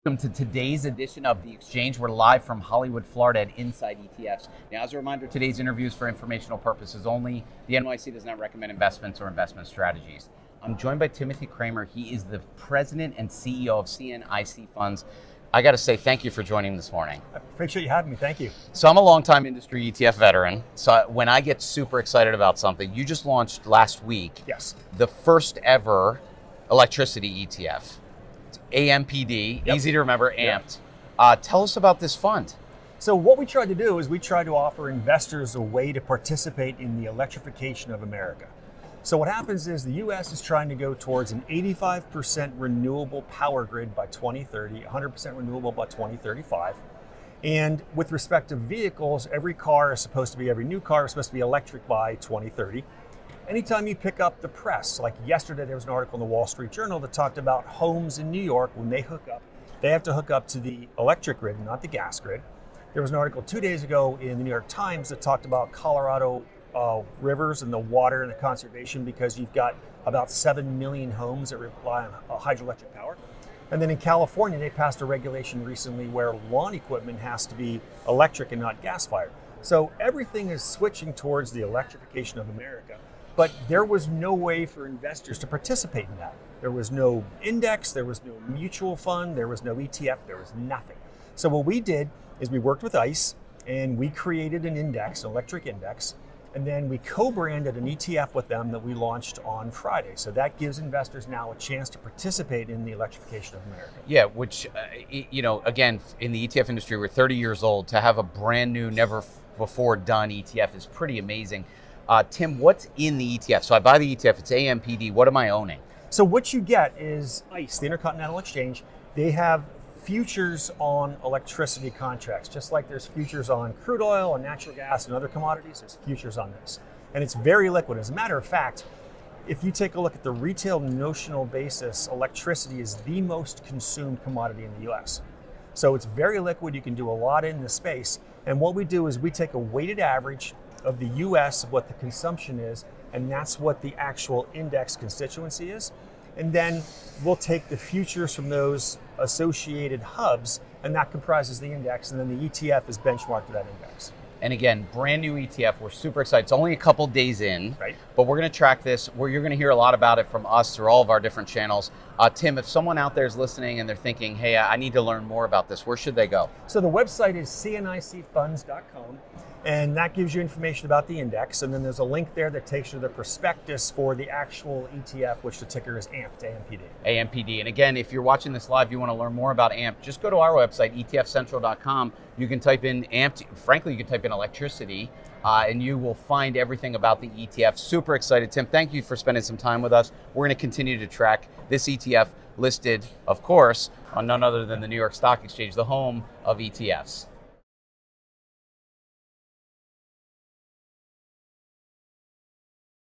Welcome to today's edition of The Exchange. We're live from Hollywood, Florida at Inside ETFs. Now, as a reminder, today's interview is for informational purposes only. The NYC does not recommend investments or investment strategies. I'm joined by Timothy Kramer. He is the president and CEO of CNIC Funds. I got to say thank you for joining this morning. I appreciate you having me. Thank you. So I'm a longtime industry ETF veteran. So when I get super excited about something, you just launched last week Yes. the first ever electricity ETF. AMPD, Yep. easy to remember, AMPed. Tell us about this fund. So what we tried to do is we tried to offer investors a way to participate in the electrification of America. So what happens is the US is trying to go towards an 85% renewable power grid by 2030, 100% renewable by 2035. And with respect to vehicles, every new car is supposed to be electric by 2030. Anytime you pick up the press, like yesterday there was an article in the Wall Street Journal that talked about homes in New York, when they hook up, they have to hook up to the electric grid, not the gas grid. There was an article 2 days ago in the New York Times that talked about Colorado rivers and the water and the conservation, because you've got about 7 million homes that rely on hydroelectric power. And then in California, they passed a regulation recently where lawn equipment has to be electric and not gas fired. So everything is switching towards the electrification of America. But there was no way for investors to participate in that. There was no index, there was no mutual fund, there was no ETF, there was nothing. So what we did is we worked with ICE and we created an index, an electric index, and then we co-branded an ETF with them that we launched on Friday. So that gives investors now a chance to participate in the electrification of America. Yeah, which, again, in the ETF industry, we're 30 years old. To have a brand new, never before done ETF is pretty amazing. Tim, what's in the ETF? So I buy the ETF, it's AMPD, what am I owning? So what you get is ICE, the Intercontinental Exchange. They have futures on electricity contracts, just like there's futures on crude oil and natural gas and other commodities, there's futures on this. And it's very liquid. As a matter of fact, if you take a look at the retail notional basis, electricity is the most consumed commodity in the US. So it's very liquid, you can do a lot in the space. And what we do is we take a weighted average of the US of what the consumption is, and that's what the actual index constituency is. And then we'll take the futures from those associated hubs, and that comprises the index, and then the ETF is benchmarked to that index. And again, brand new ETF, we're super excited. It's only a couple days in, right? But we're gonna track this, where you're gonna hear a lot about it from us through all of our different channels. Tim, if someone out there is listening and they're thinking, hey, I need to learn more about this, where should they go? So the website is cnicfunds.com. And that gives you information about the index. And then there's a link there that takes you to the prospectus for the actual ETF, which the ticker is AMPed, AMPD. AMPD. And again, if you're watching this live, you want to learn more about AMP, just go to our website, etfcentral.com. You can type in AMP, frankly, you can type in electricity, and you will find everything about the ETF. Super excited. Tim, thank you for spending some time with us. We're going to continue to track this ETF, listed, of course, on none other than the New York Stock Exchange, the home of ETFs.